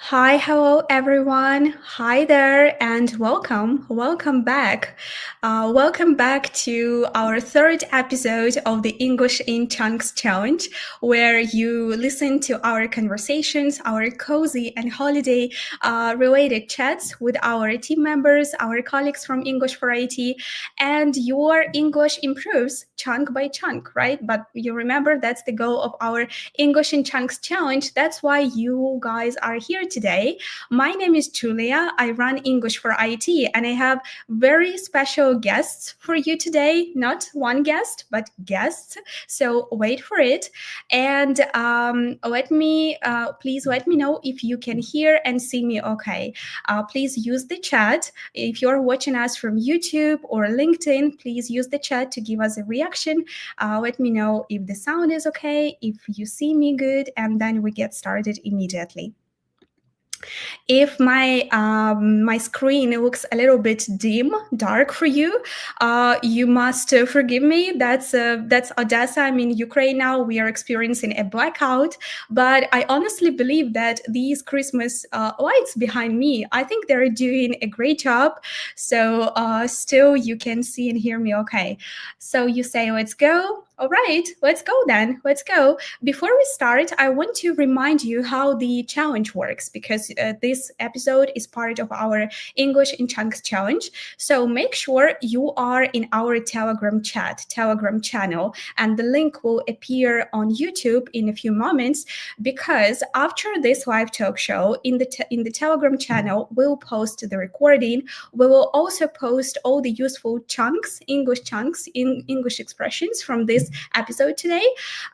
Hi, hello everyone. Hi there, and welcome. Welcome back. Welcome back to our third episode of the English in Chunks Challenge, where you listen to our conversations, our cozy and holiday related chats with our team members, our colleagues from English Variety, and your English improves chunk by chunk, right? But you remember that's the goal of our English in Chunks Challenge. That's why you guys are here today. My name is Julia. I run English for IT, and I have very special guests for you today. Not one guest, but guests. So wait for it. And please let me know if you can hear and see me okay. Please use the chat. If you're watching us from YouTube or LinkedIn, please use the chat to give us a reaction. Let me know if the sound is okay, if you see me good, and then we get started immediately. If my screen looks a little bit dim, dark for you, you must forgive me. That's Odessa. I'm in Ukraine now. We are experiencing a blackout, but I honestly believe that these Christmas lights behind me, I think they're doing a great job. So still you can see and hear me okay. So you say, let's go. All right, let's go then. Let's go. Before we start, I want to remind you how the challenge works because this episode is part of our English in Chunks challenge. So make sure you are in our Telegram channel, and the link will appear on YouTube in a few moments. Because after this live talk show in the Telegram channel, we'll post the recording. We will also post all the useful chunks, in English expressions from this episode today.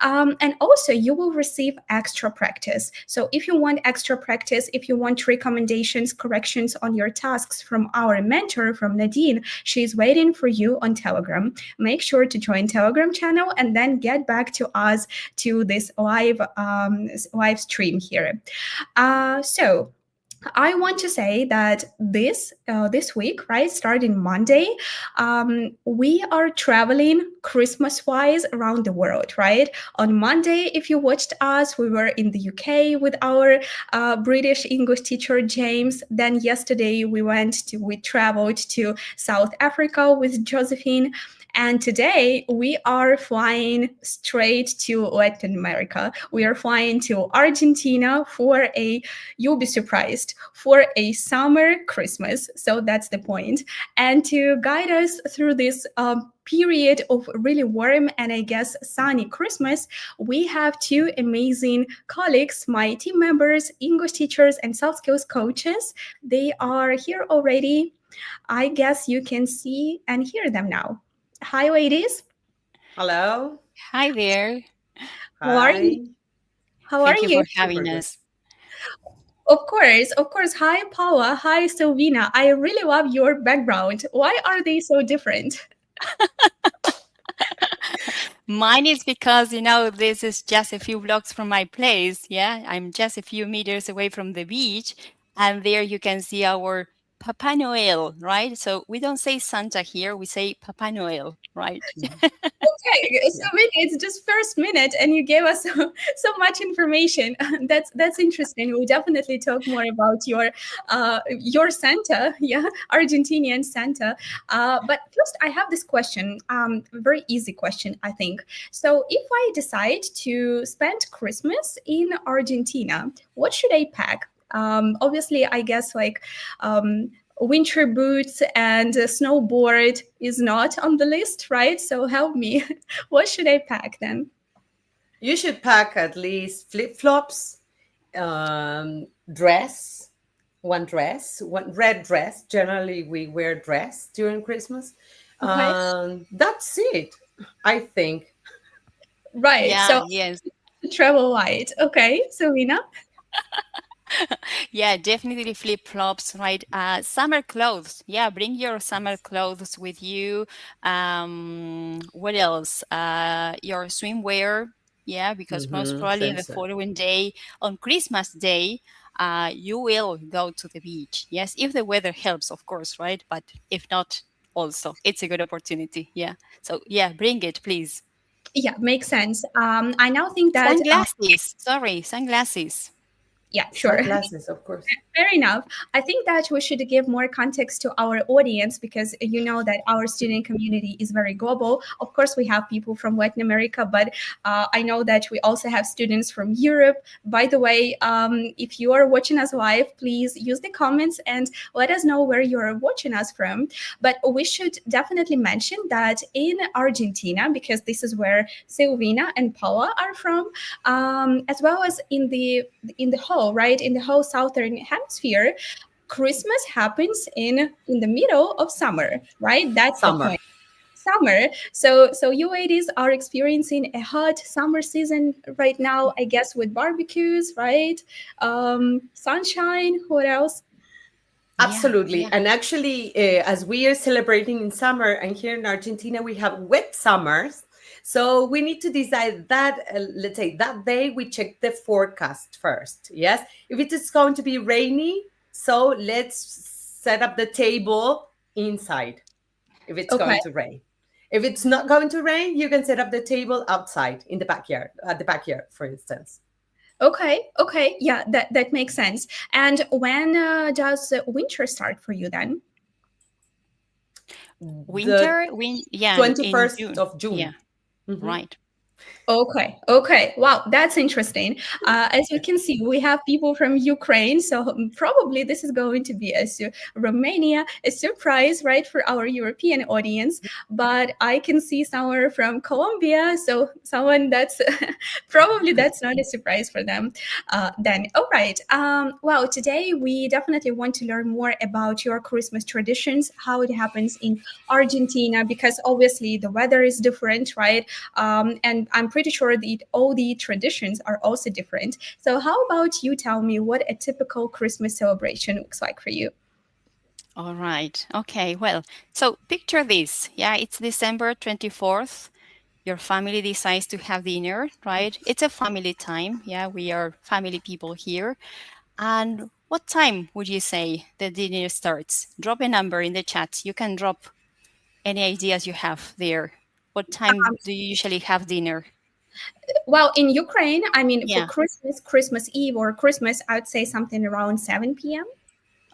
And also, you will receive extra practice. So, if you want extra practice, if you want recommendations, corrections on your tasks from our mentor, from Nadine, she's waiting for you on Telegram. Make sure to join Telegram channel and then get back to us to this live stream here. So I want to say that this week, right, starting Monday, we are traveling Christmas-wise around the world, right? On Monday, if you watched us, we were in the UK with our British English teacher James. Then yesterday we traveled to South Africa with Josephine. And today we are flying straight to Latin America. We are flying to Argentina for you'll be surprised, for a summer Christmas. So that's the point. And to guide us through this period of really warm and I guess sunny Christmas, we have two amazing colleagues, my team members, English teachers, and soft skills coaches. They are here already. I guess you can see and hear them now. Hi, ladies. Hello. Hi there. How are you? Hi. How are Thank you you? for Super having good. us. Of course, of course. Hi, Paula. Hi, Silvina. I really love your background. Why are they so different? Mine is because, this is just a few blocks from my place. Yeah, I'm just a few meters away from the beach. And there you can see our Papa Noel, right? So we don't say Santa here, we say Papa Noel, right? Mhm. Okay, so Yeah. maybe it's just first minute, and you gave us so much information. That's interesting. We'll definitely talk more about your Santa, yeah, Argentinian Santa. But first, I have this question. Very easy question, I think. So, if I decide to spend Christmas in Argentina, what should I pack? Obviously, I guess um, winter boots and a snowboard is not on the list, right? So help me. What should I pack then? You should pack at least flip flops, dress, one red dress. Generally, we wear dress during Christmas. Okay. That's it, I think. Right. Yeah, So yes. travel light. Okay. Selena. Yeah, definitely flip flops, right? Summer clothes. Yeah, bring your summer clothes with you. What else? Your swimwear. Yeah, because most Mm-hmm. probably the Swimsuit. following day, on Christmas Day, you will go to the beach. Yes, if the weather helps, of course, right? But if not, also, it's a good opportunity. Yeah. So, yeah, bring it, please. Yeah, makes sense. I now think that Sunglasses. Sorry, sunglasses. Yeah, sure. Sunglasses, of course. Fair enough. I think that we should give more context to our audience because you know that our student community is very global. Of course, we have people from Latin America, but I know that we also have students from Europe. By the way, if you are watching us live, please use the comments and let us know where you're watching us from. But we should definitely mention that in Argentina, because this is where Silvina and Paula are from, as well as in the whole, right, in the whole southern hemisphere, Christmas happens in the middle of summer, right? That's the Summer. point. Summer. So you ladies are experiencing a hot summer season right now, I guess, with barbecues, right? Sunshine. What else? Yeah, Absolutely. yeah. And actually, as we are celebrating in summer, and here in Argentina, we have wet summers. So we need to decide that, let's say, that day we check the forecast first. Yes. If it is going to be rainy, so let's set up the table inside if it's Okay. going to rain. If it's not going to rain, you can set up the table outside in the backyard, at the backyard, for instance. Okay. Okay. Yeah, that makes sense. And when does winter start for you then? The Yeah, in 21st June. of Yeah, June. Mhm. right. Okay, okay. Wow, that's interesting. As you can see, we have people from Ukraine, so probably this is going to be Romania, a surprise, right, for our European audience. But I can see someone from Colombia, so someone that's probably that's not a surprise for them. Then, all right. Well, today we definitely want to learn more about your Christmas traditions, how it happens in Argentina, because obviously the weather is different, right? And I'm pretty sure that all the traditions are also different. So, how about you tell me what a typical Christmas celebration looks like for you? All right. Okay. Well, so picture this. Yeah, it's December 24th. Your family decides to have dinner, right? It's a family time. Yeah, we are family people here. And what time would you say the dinner starts? Drop a number in the chat. You can drop any ideas you have there. What time Um, do you usually have dinner? well, in Ukraine, I mean, for Yeah. Christmas, Christmas Eve or Christmas, I would say something around 7 p.m.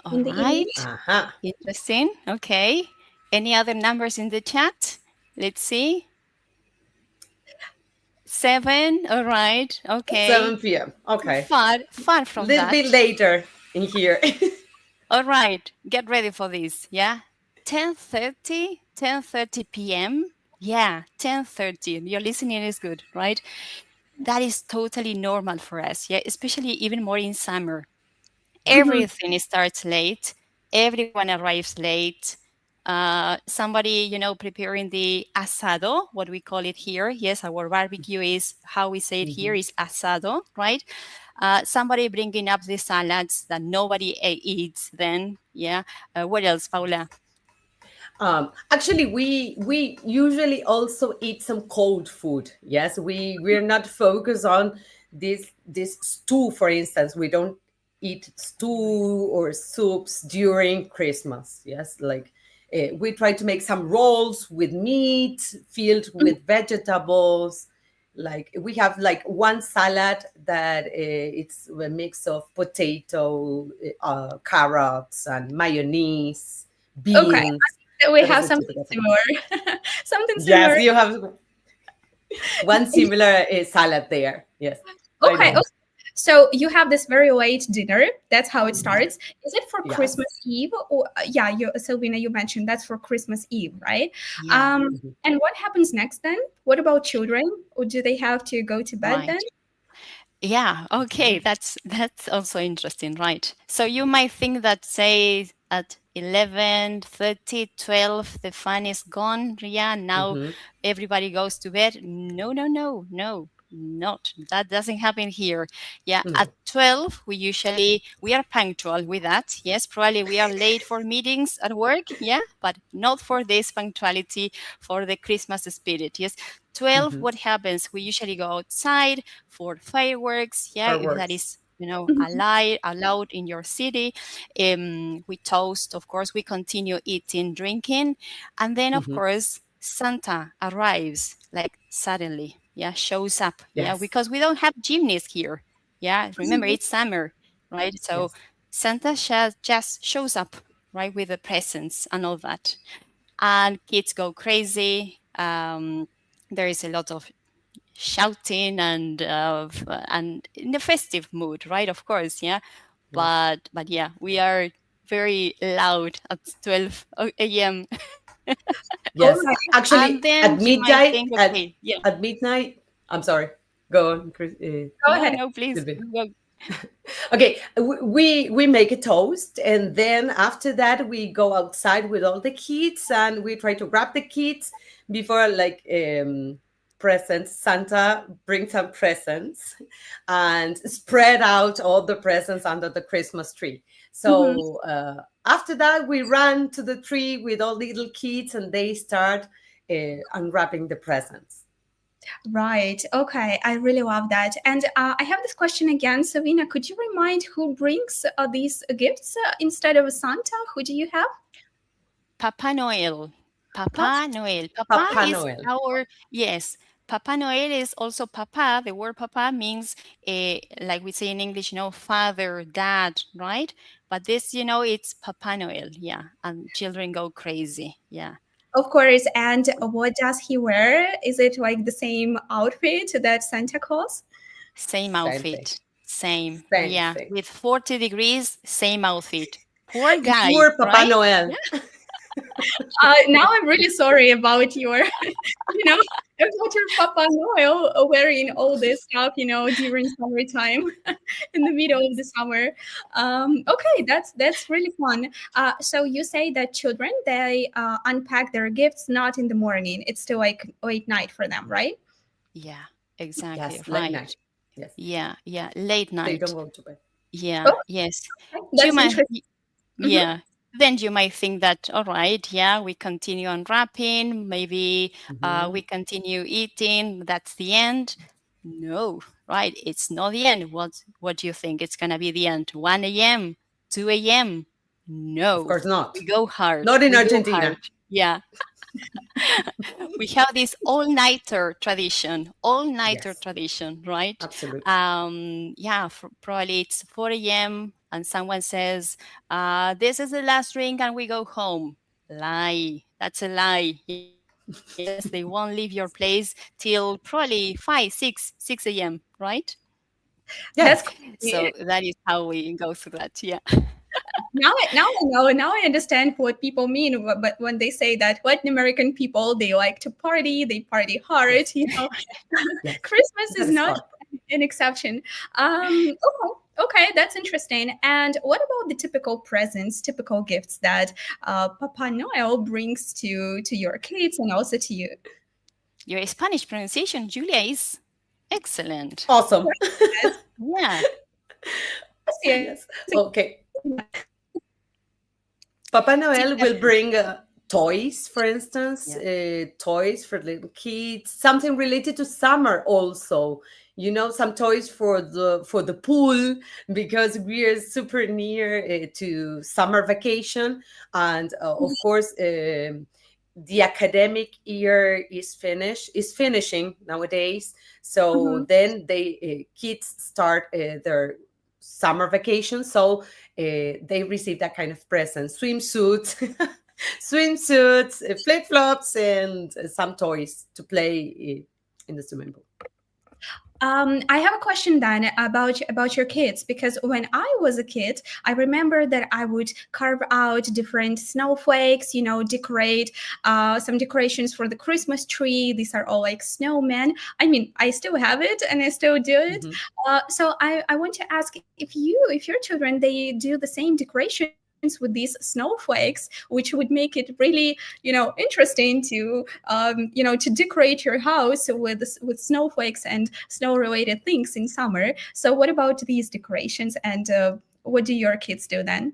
All in the evening. right. Aha. Interesting. Okay. Any other numbers in the chat? Let's see. 7. All right. Okay. 7 p.m. Okay. Far A from little bit that. later in here. All right. Get ready for this. Yeah. 10:30 p.m. Yeah, 10:30. Your listening is good, right? That is totally normal for us. Yeah, especially even more in summer. Mhm. Everything starts late. Everyone arrives late. Somebody, preparing the asado, what we call it here. Yes, our barbecue is how we say it here Mhm. is asado, right? Somebody bringing up the salads that nobody eats. Then, yeah. What else, Paula? Actually, we usually also eat some cold food. Yes, we're not focused on this stew, for instance. We don't eat stew or soups during Christmas. Yes, like we try to make some rolls with meat filled Mhm. with vegetables. Like we have like one salad that it's a mix of potato, carrots, and mayonnaise, Okay, beans. so we That is have a something typical thing. similar. Something Yes, similar. you have one similar salad there. Yes, I Okay, okay. know. So you have this very late dinner. That's how it starts. Is it for Yes. Christmas Eve or yeah, you Sylvina, you mentioned that's for Christmas Eve, right? Yeah, Mhm. And what happens next then? What about children? Or do they have to go to bed then? right. Yeah, okay, that's also interesting, right? So you might think that say at 11:30, 12, the fun is gone. Yeah, now Mhm. everybody goes to bed. No, no, no, no, not. That doesn't happen here. Yeah, at No. 12, we are punctual with that. Yes, probably we are late for meetings at work. Yeah, but not for this punctuality for the Christmas spirit. Yes, 12, Mhm. what happens? We usually go outside for fireworks. Yeah, if that Fireworks. is Mhm. allowed in your city. We toast, of course. We continue eating, drinking, and then of Mhm. course Santa arrives like suddenly. Yeah, shows up. Yeah, Yes. because we don't have chimneys here. Yeah, remember Mhm. it's summer. right? So Yes. Santa just shows up, right, with the presents and all that, and kids go crazy. There is a lot of shouting and in a festive mood, right? Of course, yeah. Yes. But yeah, we are very loud at 12 a.m. All Yes. right. And Actually, then at you might midnight, think, okay, yeah, at midnight. I'm sorry. Go on, Chris. Go no, ahead. no, please. Sylvia. Go. Okay, we make a toast, and then after that we go outside with all the kids, and we try to grab the kids before like presents. Santa brings some presents, and spread out all the presents under the Christmas tree. Mhm. So after that, we run to the tree with all the little kids, and they start unwrapping the presents. Right. Okay. I really love that. And I have this question again, Savina. Could you remind who brings these gifts instead of Santa? Who do you have? Papa Noel. Oh, Papa Noel. Papa Papa is Noel. our, yes. Papa Noel is also papa. The word papa means, like we say in English, father, dad, right? But this, it's Papa Noel. Yeah. And children go crazy. Yeah. of course. And what does he wear? Is it like the same outfit that Santa calls? Same Same thing. outfit. Same. Same Yeah. thing. With 40 degrees, same outfit. Poor guy, Poor Papa right? Noel. Now I'm really sorry about your, about your Papa Noel wearing all this stuff, during summertime, in the middle of the summer. Okay, that's really fun. So you say that children they unpack their gifts not in the morning; it's still like late night for them, right? Yeah, exactly Yes, late right. night. Yes, Yeah, yeah, late they don't night. go to bed. Yeah, Oh, yes. okay, You that's might, interesting. Mhm. yeah. Then you might think that, all right, yeah, we continue unwrapping, maybe we Hmm. continue eating, that's the end. No, right? It's not the end. What do you think? It's gonna be the end? 1 a.m., 2 a.m. Of No, course not. we go hard. Not in We go hard. Argentina. Yeah. We have this all-nighter tradition, all-nighter Yes, tradition, right? absolutely. Yeah, probably it's 4 a.m. and someone says, "This is the last drink," and we go home. Lie. That's a lie. Yes, they won't leave your place till probably 5, 6 a.m. Right? That's Yes, So that is how we go through that. Yeah. now I know. Now I understand what people mean. But when they say that Latin American people they like to party, they party hard. yes, yes. Christmas That is is not part. an exception. Okay, that's interesting. And what about the typical presents, typical gifts that Papa Noel brings to your kids and also to you? Your Spanish pronunciation, Julia, is excellent. Awesome. Yes, Yeah. yes, Yes. Okay. Papa Noel will bring toys, for instance, Yeah. toys for little kids, something related to summer also. You know, some toys for the pool because we are super near to summer vacation, and of course, the academic year is finishing nowadays. So Mhm. then they kids start their summer vacation. So they receive that kind of present swimsuits, swimsuits, flip flops, and some toys to play in the swimming pool. I have a question then about your kids because when I was a kid, I remember that I would carve out different snowflakes, decorate some decorations for the Christmas tree. These are all like snowmen. I mean, I still have it and I still do it. Mhm. So I want to ask if your children they do the same decorations with these snowflakes, which would make it really interesting to to decorate your house with snowflakes and snow related things in summer. So what about these decorations and what do your kids do then?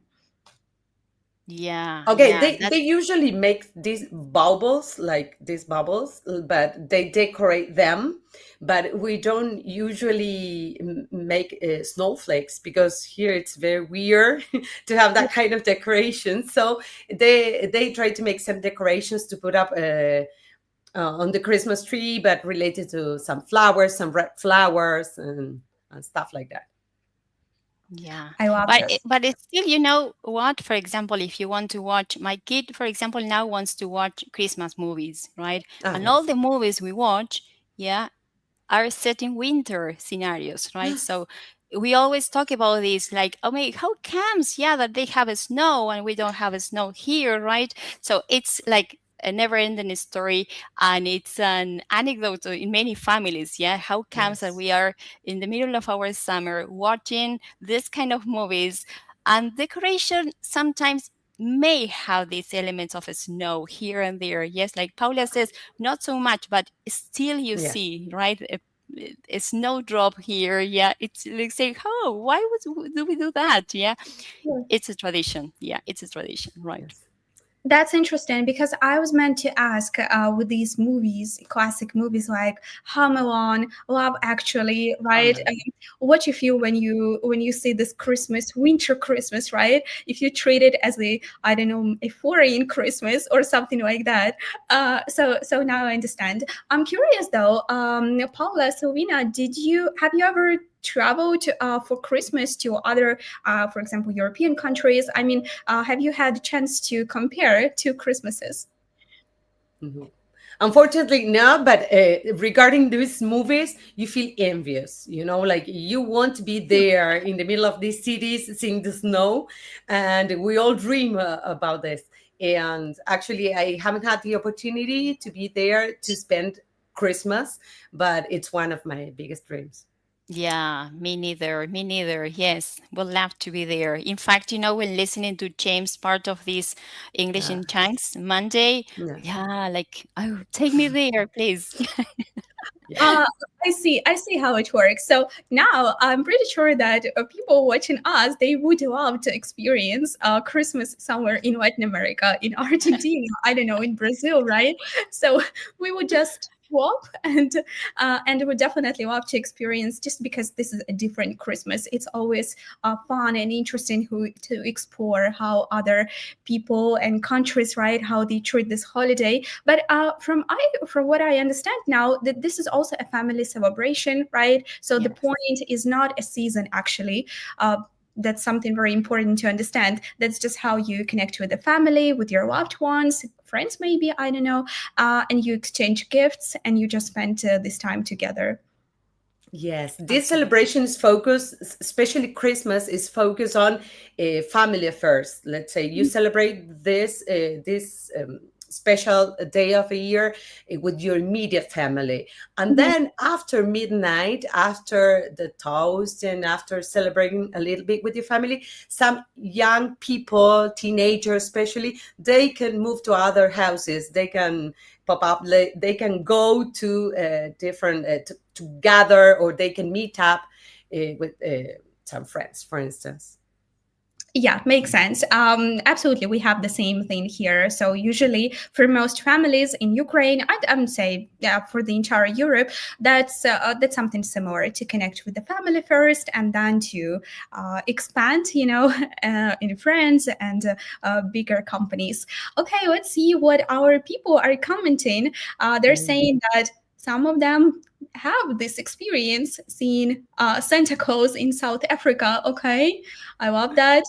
Yeah. Okay, Yeah. they usually make these baubles, like these bubbles, but they decorate them. But we don't usually make snowflakes because here it's very weird to have that kind of decoration. So they try to make some decorations to put up on the Christmas tree, but related to some flowers, some red flowers, and stuff like that. Yeah, I love this. but it's still, you know what? For example, if you want to watch, my kid, for example, now wants to watch Christmas movies, right? Ah, And all yes. the movies we watch, yeah, are set in winter scenarios, right? So we always talk about this, like, oh my, how comes, yeah, that they have a snow and we don't have a snow here, right? So it's like a never-ending story, and it's an anecdote in many families. Yeah, how comes that Yes. we are in the middle of our summer watching this kind of movies, and decoration sometimes may have these elements of a snow here and there. Yes, like Paula says, not so much, but still you Yes. see, right? A snowdrop here. Yeah, it's like saying, oh, why do we do that? Yeah, it's a tradition. Yeah, it's a tradition, right? Yes. That's interesting because I was meant to ask with these movies, classic movies like Home Alone, Love Actually, right? Um, What you feel when you see this Christmas, winter Christmas, right? If you treat it as a, I don't know, a foreign Christmas or something like that. So now I understand. I'm curious though, Paula, Silvina, did you have you ever traveled for Christmas to other, for example, European countries? I mean, have you had a chance to compare two Christmases? mhm. Unfortunately, no. But regarding these movies, you feel envious. You know, like you want to be there in the middle of these cities, seeing the snow, and we all dream about this. And actually, I haven't had the opportunity to be there to spend Christmas, but it's one of my biggest dreams. Yeah, me neither. Me neither. Yes, would love to be there. In fact, when listening to James, part of this English Uh, in Chunks Monday, yeah, yeah, like, oh, take me there, please. yes, Uh, I see how it works. So now I'm pretty sure that people watching us, they would love to experience Christmas somewhere in Latin America, in Argentina, I don't know, in Brazil, right? So we would just swap and would definitely love to experience just because this is a different Christmas. It's always fun and interesting to explore how other people and countries, right, how they treat this holiday. But from what I understand now, that this is also a family celebration, right? So the Yes. point is not a season actually. That's something very important to understand. That's just how you connect with the family, with your loved ones, friends, maybe, I don't know, and you exchange gifts and you just spend this time together. yes. This Absolutely. celebration is focused, especially Christmas, is focused on family affairs. Let's say you celebrate this special day of a year with your immediate family, and Mhm. then after midnight, after the toast, and after celebrating a little bit with your family, some young people, teenagers especially, they can move to other houses. They can pop up. They can go to different to gather, or they can meet up with some friends, for instance. Yeah, makes sense. Absolutely, we have the same thing here. So usually, for most families in Ukraine, I'd say, yeah, for the entire Europe, that's something similar to connect with the family first, and then to expand, in friends and bigger companies. Okay, let's see what our people are commenting. They're Mm. saying that some of them have this experience seeing Santa Claus in South Africa. Okay, I love that.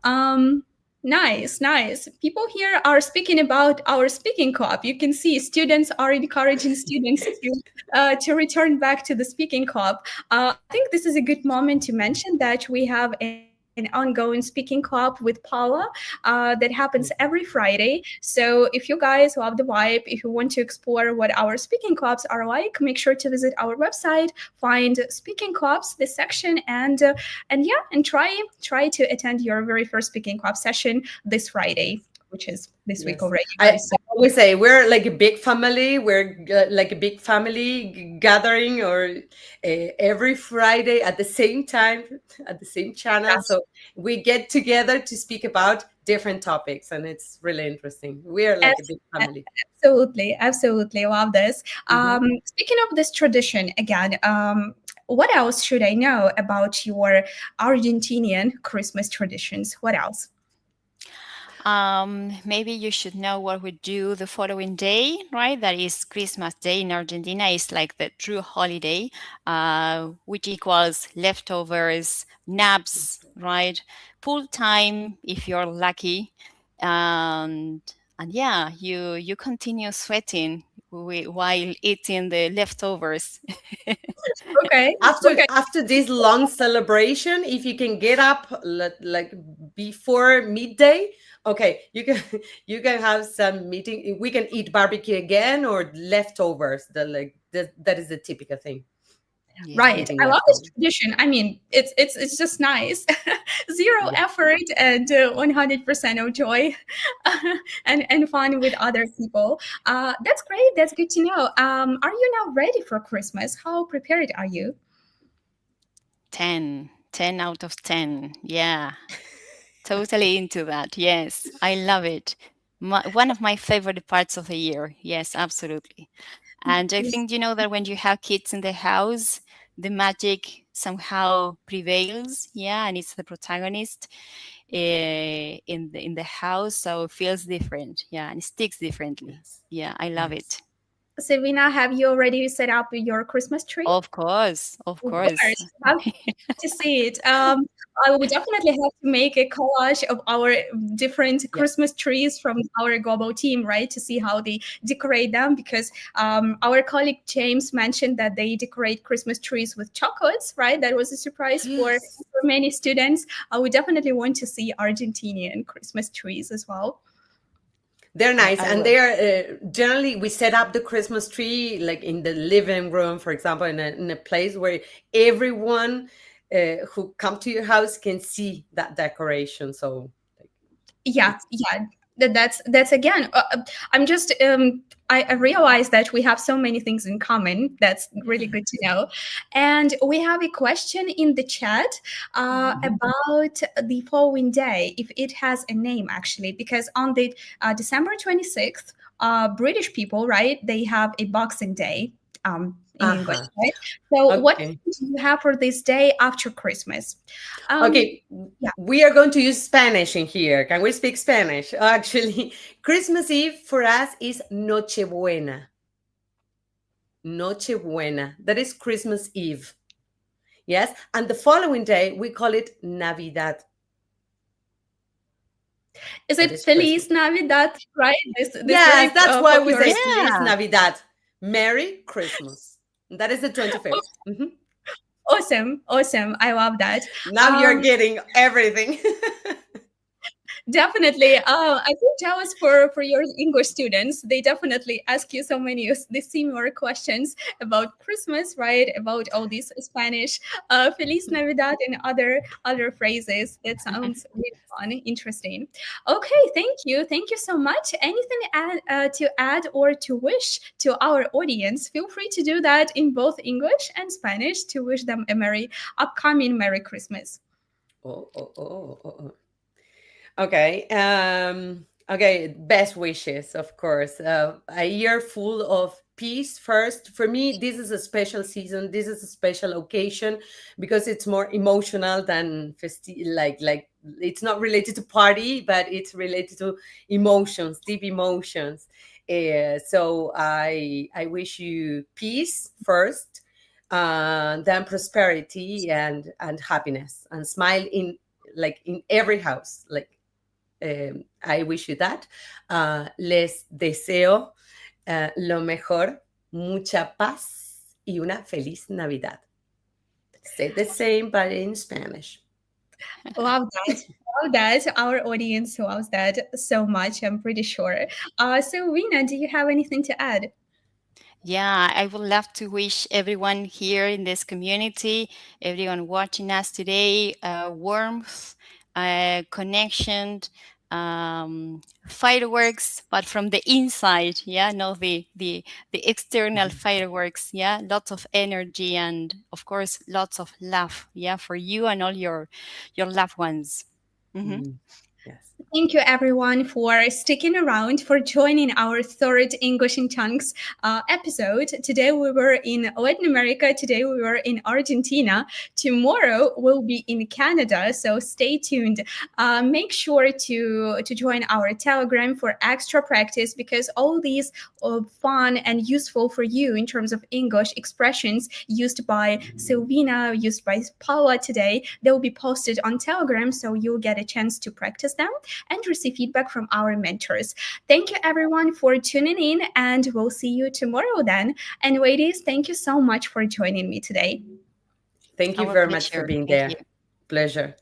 um, nice, nice. People here are speaking about our speaking club. You can see students are encouraging students to return back to the speaking club. I think this is a good moment to mention that we have an ongoing speaking club with Paula that happens every Friday. So if you guys love the vibe, if you want to explore what our speaking clubs are like, make sure to visit our website, find speaking clubs, this section, and yeah, and try to attend your very first speaking club session this Friday, which is this week Yes, already, I guys. So always say we're like a big family. We're like a big family gathering, or every Friday at the same time, at the same channel. yes. So we get together to speak about different topics, and it's really interesting. We are like a big family. Absolutely, absolutely love this. Mhm. Speaking of this tradition again, what else should I know about your Argentinian Christmas traditions? What else? Maybe you should know what we do the following day, right? That is Christmas Day in Argentina. Is like the true holiday, which equals leftovers, naps, right? Pool time if you're lucky, and yeah, you continue sweating while eating the leftovers. Okay, After okay, after this long celebration, if you can get up like before midday, okay, you can you can have some meeting. We can eat barbecue again or leftovers. That is the typical thing, Yeah. right. eating I love this leftovers. tradition. I mean, it's just nice. Zero Yeah. effort and 100% of joy, and fun with other people. That's great. That's good to know. Are you now ready for Christmas? How prepared are you? 10 out of 10. Yeah. Totally into that. Yes, I love it. One of my favorite parts of the year. Yes, absolutely. And I think you know that when you have kids in the house, the magic somehow prevails. Yeah, and it's the protagonist in the house, so it feels different. Yeah, and it sticks differently. Yes. Yeah, I love Yes. it. Savina, have you already set up your Christmas tree? Of course, of Of course. course, love to see it. I would definitely have to make a collage of our different Yeah. Christmas trees from our global team, right, to see how they decorate them. Because our colleague James mentioned that they decorate Christmas trees with chocolates, right? That was a surprise Yes. for many students. I would definitely want to see Argentinian Christmas trees as well. They're nice, I and will. they are generally we set up the Christmas tree like in the living room, for example, in a place where everyone who come to your house can see that decoration. So like, Yeah, it's yeah, that's again, I'm just I realize that we have so many things in common. That's really good to know. And we have a question in the chat Mhm. about the following day, if it has a name actually, because on the December 26th, British people, right, they have a Boxing Day, in English, Uh-huh. right? So what Okay. do you have for this day after Christmas? um Okay, yeah. we are going to use Spanish in here. Can we speak Spanish? Actually, Christmas Eve for us is Nochebuena. Nochebuena. That is Christmas Eve. Yes. And the following day, we call it Navidad. Is That it is Christmas. Feliz Navidad, right? This Yes, very that's why we popular. say Feliz Yeah. Navidad. Merry Christmas. That is the 25th. Mhm. Awesome, awesome. I love that. Now you're Um, getting everything. Definitely. I feel jealous for your English students. They definitely ask you so many the similar questions about Christmas, right? About all these Spanish, Feliz Navidad and other phrases. That sounds really fun, interesting. Okay, thank you so much. Anything to add or to wish to our audience? Feel free to do that in both English and Spanish to wish them a Merry Christmas. Oh, oh, oh, oh, oh. Okay. Okay. Best wishes, of course. A year full of peace. First, for me, this is a special season. This is a special occasion because it's more emotional than like it's not related to party, but it's related to emotions, deep emotions. So I wish you peace first, then prosperity and happiness and smile in like in every house like I wish you that. Les deseo lo mejor, mucha paz y una feliz Navidad. Say the same, but in Spanish. Love that. Love that. Our audience loves that so much, I'm pretty sure. So, Rina, do you have anything to add? Yeah, I would love to wish everyone here in this community, everyone watching us today, warmth, connection, fireworks, but from the inside. Yeah, not the external Mhm. fireworks. Yeah, lots of energy and of course lots of love. Yeah, for you and all your loved ones. Hmm. Mm. Yes. Thank you, everyone, for sticking around, for joining our third English in Chunks episode. Today we were in Latin America. Today we were in Argentina. Tomorrow we'll be in Canada. So stay tuned. Make sure to join our Telegram for extra practice, because all these fun and useful for you in terms of English expressions used by Silvina, used by Paula today, they will be posted on Telegram, so you'll get a chance to practice them and receive feedback from our mentors. Thank you, everyone, for tuning in, and we'll see you tomorrow then. And ladies, thank you so much for joining me today. Thank you Our very much for pleasure. being Thank you. there. Pleasure.